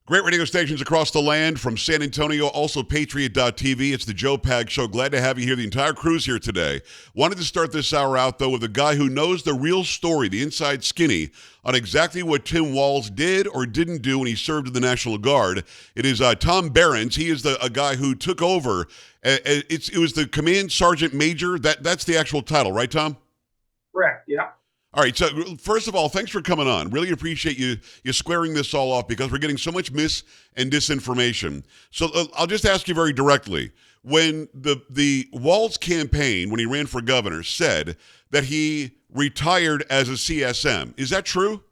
Great radio stations across the land from San Antonio, also Patriot.tv. It's the Joe Pag Show. Glad to have you here. The entire crew's here today. Wanted to start this hour out, though, with a guy who knows the real story, the inside skinny, on exactly what Tim Walz did or didn't do when he served in the National Guard. It is Tom Behrends. He is a guy who took over. It was the Command Sergeant Major. That's the actual title, right, Tom? Correct, yeah. All right, so first of all, thanks for coming on. Really appreciate you squaring this all off because we're getting so much mis and disinformation. So I'll just ask you very directly. When the Walz campaign, when he ran for governor, said that he retired as a CSM, is that true?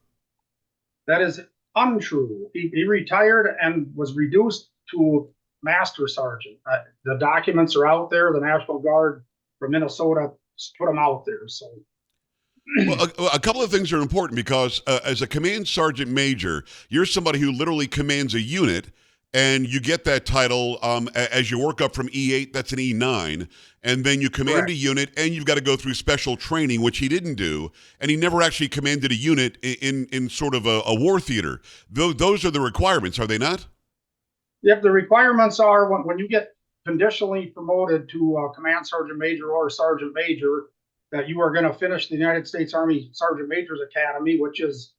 That is untrue. He retired and was reduced to Master Sergeant. The documents are out there. The National Guard from Minnesota put them out there, so... Well, a couple of things are important because as a command sergeant major, you're somebody who literally commands a unit, and you get that title as you work up from E8, that's an E9, and then you command Correct. a unit, and you've got to go through special training, which he didn't do, and he never actually commanded a unit in sort of a war theater. Those are the requirements, are they not? If the requirements are when you get conditionally promoted to Command Sergeant Major or Sergeant Major, that you are going to finish the United States Army Sergeant Major's Academy, which is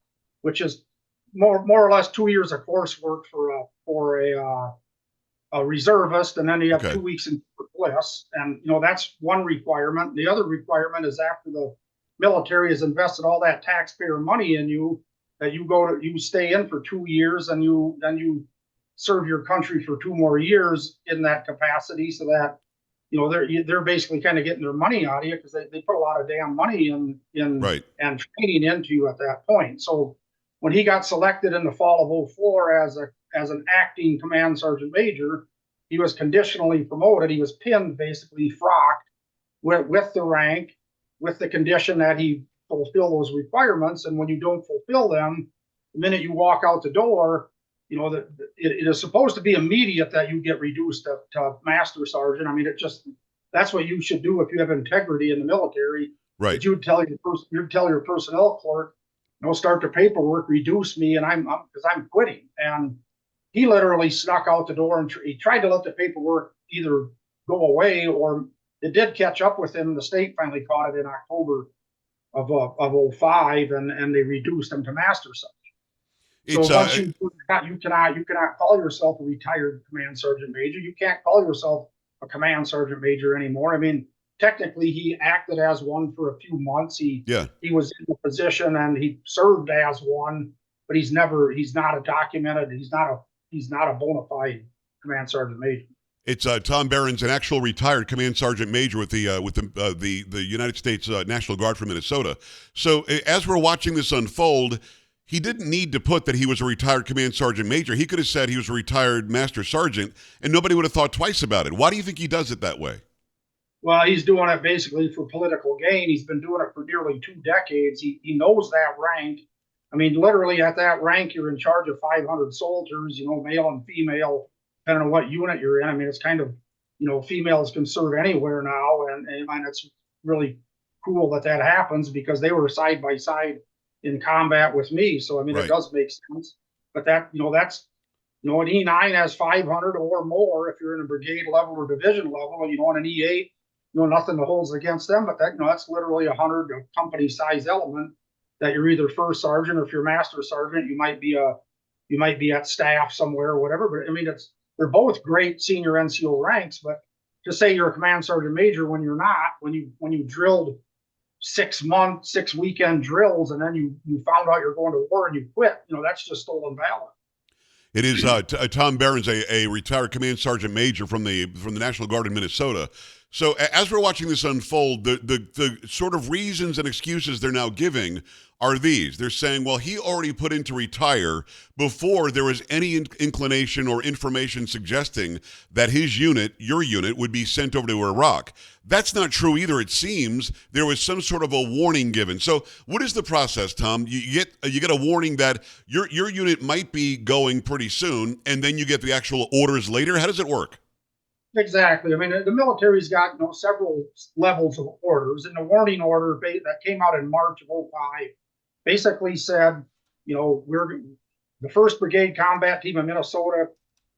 more or less 2 years of coursework for a reservist, and then you have 2 weeks in bliss, and that's one requirement. The other requirement is after the military has invested all that taxpayer money in you, that you stay in for 2 years, and you serve your country for 2 more years in that capacity, so that they're basically kind of getting their money out of you because they put a lot of damn money in Right. and training into you at that point. So when he got selected in the fall of '04 as an acting command sergeant major, he was conditionally promoted. He was pinned, basically frocked with the rank, with the condition that he fulfill those requirements. And when you don't fulfill them, the minute you walk out the door, that it is supposed to be immediate that you get reduced to Master Sergeant. I mean, that's what you should do if you have integrity in the military. Right. That you'd tell your personnel clerk, start the paperwork, reduce me, and because I'm quitting. And he literally snuck out the door, and he tried to let the paperwork either go away, or it did catch up with him. The state finally caught it in October of '05, and they reduced him to Master Sergeant. So once you cannot call yourself a retired command sergeant major. You can't call yourself a command sergeant major anymore. I mean, technically, he acted as one for a few months. He was in the position and he served as one, but he's not a documented. He's not a bona fide command sergeant major. It's Tom Behrends, an actual retired command sergeant major with the United States National Guard from Minnesota. So as we're watching this unfold, he didn't need to put that he was a retired command sergeant major. He could have said he was a retired master sergeant, and nobody would have thought twice about it. Why do you think he does it that way? Well, he's doing it basically for political gain. He's been doing it for nearly 2 decades. He knows that rank. I mean, literally at that rank, you're in charge of 500 soldiers, male and female, depending on what unit you're in. I mean, it's kind of, females can serve anywhere now, and it's really cool that happens because they were side by side in combat with me. So, I mean, It does make sense. But that's, an E9 has 500 or more if you're in a brigade level or division level, on an E8, nothing holds against them. But that's literally 100 company size element that you're either first sergeant, or if you're master sergeant, you might be at staff somewhere or whatever. But I mean, they're both great senior NCO ranks. But to say you're a command sergeant major when you're not, when you drilled 6 weekend drills, and then you found out you're going to war and you quit, that's just stolen valor. It is Tom Behrends, a retired command sergeant major from the National Guard in Minnesota. So as we're watching this unfold, the sort of reasons and excuses they're now giving are these. They're saying, well, he already put in to retire before there was any inclination or information suggesting that his unit, your unit, would be sent over to Iraq. That's not true either. It seems there was some sort of a warning given. So what is the process, Tom? You get a warning that your unit might be going pretty soon, and then you get the actual orders later. How does it work? Exactly. I mean, the military's got several levels of orders, and the warning order that came out in March of '05 basically said, the the First Brigade Combat Team of Minnesota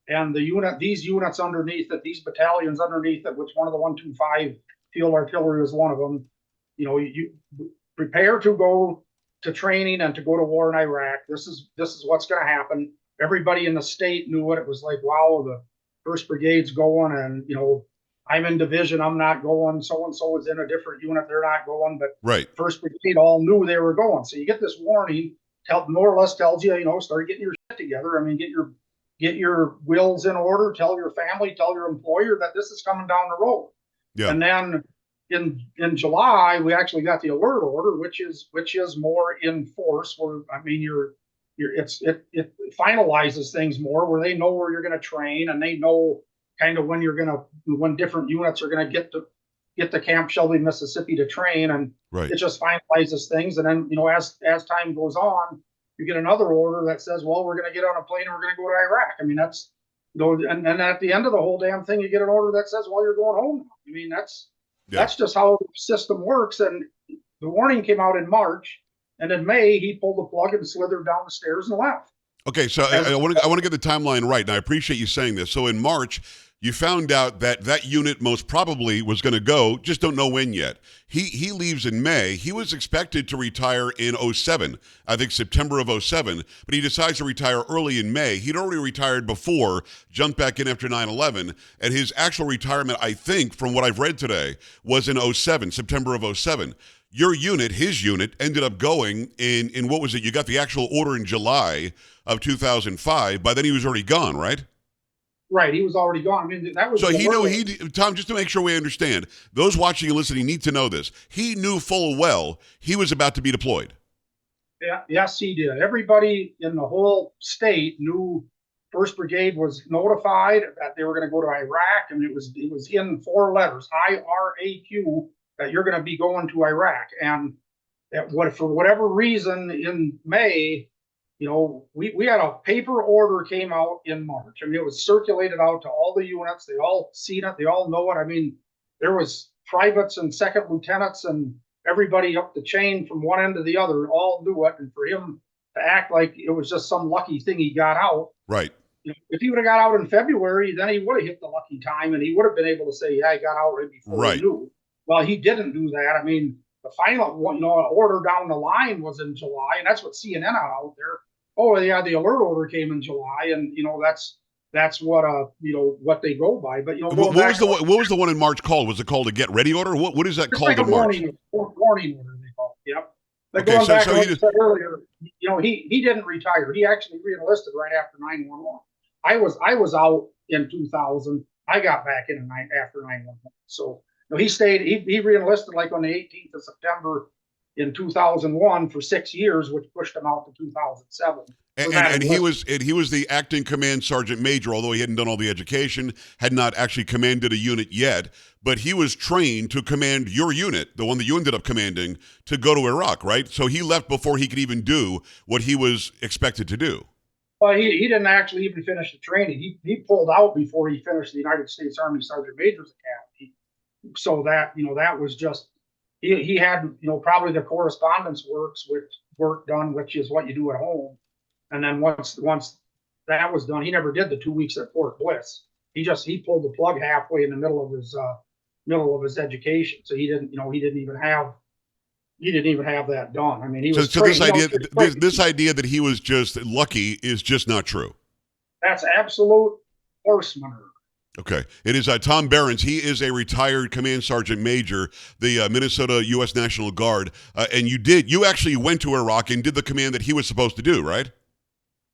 and these units underneath it, these battalions underneath it, which one of the 125 Field Artillery was one of them. You prepare to go to training and to go to war in Iraq. This is what's going to happen. Everybody in the state knew it. It was like, wow, the First Brigade's going, and I'm in division, I'm not going. So and so is in a different unit, they're not going. But right. First Brigade all knew they were going. So you get this warning, more or less tells you, start getting your shit together. I mean, get your wills in order. Tell your family, tell your employer that this is coming down the road. Yeah. And then in July, we actually got the alert order, which is more in force. Where it finalizes things more, where they know where you're going to train, and they know kind of when different units are going to get to Camp Shelby, Mississippi to train, and right. It just finalizes things. And then as time goes on, you get another order that says, well, we're going to get on a plane and we're going to go to Iraq. I mean, that's and at the end of the whole damn thing, you get an order that says, well, you're going home now. I mean, that's just how the system works. And the warning came out in March, and in May he pulled the plug and slithered down the stairs and left. Okay, so I want to get the timeline right, and I appreciate you saying this. So in March, you found out that unit most probably was going to go, just don't know when yet. He leaves in May. He was expected to retire in 07, I think September of 07, but he decides to retire early in May. He'd already retired before, jumped back in after 9/11, and his actual retirement, I think, from what I've read today, was in 07, September of 07. Your unit, his unit, ended up going in what was it? You got the actual order in July of 2005. By then he was already gone, right? Right, he was already gone. I mean, that was so he knew Tom. Just to make sure we understand, those watching and listening need to know this. He knew full well he was about to be deployed. Yeah, yes, he did. Everybody in the whole state knew First Brigade was notified that they were going to go to Iraq, and it was in 4 letters, IRAQ, that you're going to be going to Iraq. And for whatever reason, in May, we had a paper order came out in March. I mean, it was circulated out to all the units. They all seen it. They all know it. I mean, there was privates and second lieutenants and everybody up the chain from one end to the other all knew it. And for him to act like it was just some lucky thing he got out. Right. If he would have got out in February, then he would have hit the lucky time, and he would have been able to say, yeah, I got out right before he knew. Well, he didn't do that. I mean, the final order down the line was in July, and that's what CNN had out there. Oh, yeah, the alert order came in July, and that's what what they go by. But what was the one in March called? Was it called a get ready order? What is that called in March? Warning order, they call it. Yep. But okay, going back to what you said earlier, he didn't retire. He actually re-enlisted right after 9/11. I was out in 2000. I got back in after 9/11. So he stayed. He re-enlisted like on the 18th of September. In 2001 for 6 years, which pushed him out to 2007. And he was the acting command sergeant major, although he hadn't done all the education, had not actually commanded a unit yet, but he was trained to command your unit, the one that you ended up commanding, to go to Iraq, right? So he left before he could even do what he was expected to do. Well, he didn't actually even finish the training. He pulled out before he finished the United States Army Sergeant Major's Academy. So that was just. He had, probably the correspondence work done, which is what you do at home. And then once that was done, he never did the 2 weeks at Fort Bliss. He pulled the plug halfway in the middle of his education. So he didn't even have that done. I mean, he was this idea that he was just lucky is just not true. That's absolute horsemanship. Okay. It is Tom Behrends. He is a retired command sergeant major, the Minnesota U.S. National Guard. And you actually went to Iraq and did the command that he was supposed to do, right?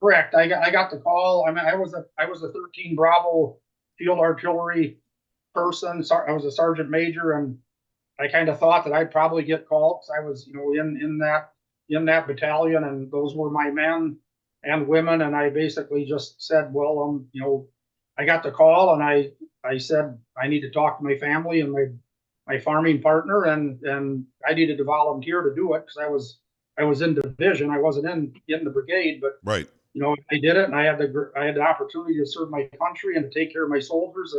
Correct. I got the call. I mean, I was a 13 Bravo field artillery person. I was a sergeant major, and I kind of thought that I'd probably get called because I was, in that battalion, and those were my men and women. And I basically just said, well, I got the call, and I said I need to talk to my family and my farming partner, and I needed to volunteer to do it because I was in division. I wasn't in the brigade, but right. I did it, and I had the opportunity to serve my country and to take care of my soldiers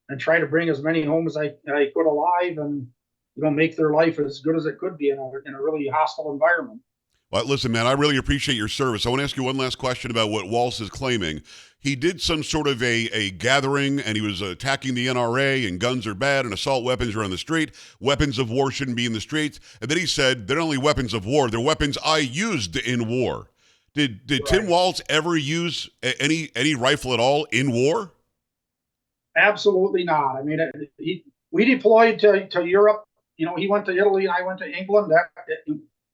and try to bring as many home as I could alive, and make their life as good as it could be in a really hostile environment. Well, listen, man, I really appreciate your service. I want to ask you one last question about what Walz is claiming. He did some sort of a gathering, and he was attacking the NRA, and guns are bad, and assault weapons are on the street. Weapons of war shouldn't be in the streets. And then he said, they're not only weapons of war, they're weapons I used in war. Did Tim Walz ever use any rifle at all in war? Absolutely not. I mean, we deployed to Europe. You know, he went to Italy and I went to England.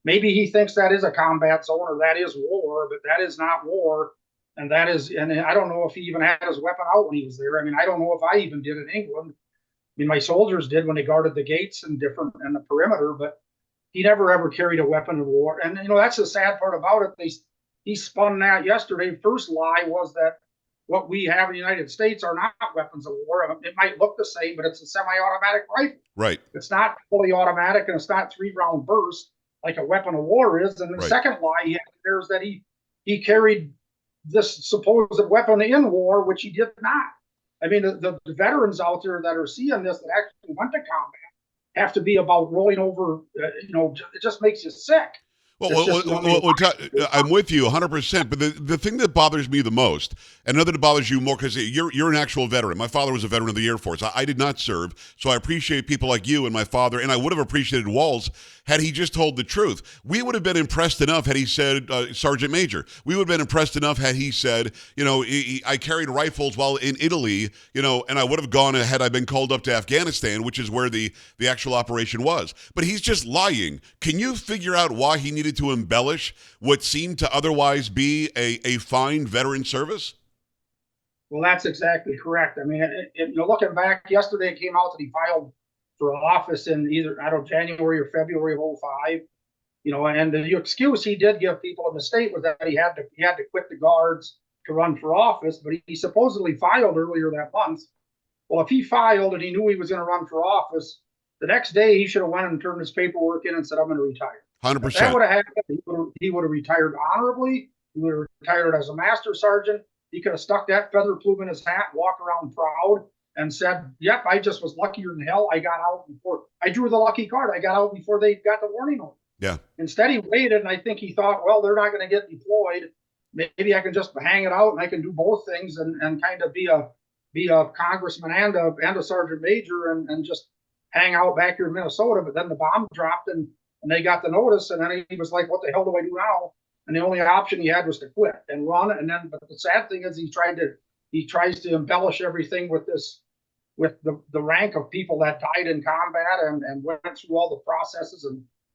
Maybe he thinks that is a combat zone or that is war, but that is not war. And I don't know if he even had his weapon out when he was there. I mean, I don't know if I even did in England. I mean, my soldiers did when they guarded the gates and the perimeter, but he never ever carried a weapon of war. And, you know, that's the sad part about it. He spun that yesterday. First lie was that what we have in the United States are not weapons of war. It might look the same, but it's a semi-automatic rifle. Right. It's not fully automatic, and it's not 3-round burst like a weapon of war is. And the second lie he had there is that he carried this supposed weapon in war, which he did not. I mean, the veterans out there that are seeing this that actually went to combat have to be about rolling over. It just makes you sick. I'm with you 100%. But the thing that bothers me the most, and another that bothers you more, because you're an actual veteran. My father was a veteran of the Air Force. I did not serve, so I appreciate people like you and my father, and I would have appreciated Walz had he just told the truth. We would have been impressed enough had he said Sergeant Major. We would have been impressed enough had he said, I carried rifles while in Italy, and I would have gone had I been called up to Afghanistan, which is where the actual operation was. But he's just lying. Can you figure out why he needed to embellish what seemed to otherwise be a fine veteran service? Well, that's exactly correct. I mean, looking back, yesterday it came out that he filed for office in either, January or February of 2005. And the excuse he did give people in the state was that he had to quit the guards to run for office, but he supposedly filed earlier that month. Well, if he filed and he knew he was going to run for office, the next day he should have went and turned his paperwork in and said, I'm going to retire. 100%. If that would have happened, he would have retired honorably. He would have retired as a master sergeant. He could have stuck that feather plume in his hat, walked around proud, and said, yep, I just was luckier than hell. I got out before I drew the lucky card. I got out before they got the warning notice. Yeah. Instead, he waited, and I think he thought, well, they're not going to get deployed. Maybe I can just hang it out, and I can do both things and kind of be a congressman and a sergeant major and just hang out back here in Minnesota. But then the bomb dropped, and they got the notice, and then he was like, what the hell do I do now? And the only option he had was to quit and run. But the sad thing is he tries to embellish everything with the rank of people that died in combat and went through all the processes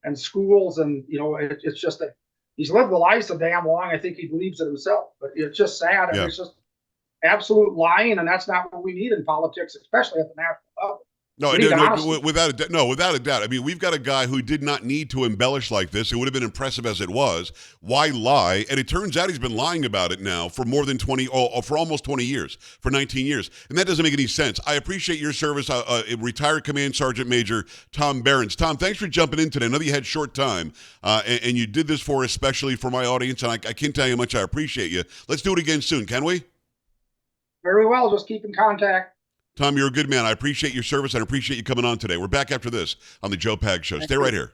and schools. And, it's just that he's lived the life so damn long. I think he believes it himself, but it's just sad. And it's just absolute lying. And that's not what we need in politics, especially at the national level. No, without a doubt. I mean, we've got a guy who did not need to embellish like this. It would have been impressive as it was. Why lie? And it turns out he's been lying about it now for more than for almost 20 years, for 19 years. And that doesn't make any sense. I appreciate your service, retired Command Sergeant Major Tom Behrends. Tom, thanks for jumping in today. I know that you had short time, and you did this especially for my audience, and I can't tell you how much I appreciate you. Let's do it again soon, can we? Very well. Just keep in contact. Tom, you're a good man. I appreciate your service and I appreciate you coming on today. We're back after this on the Joe Pag Show. Stay right here.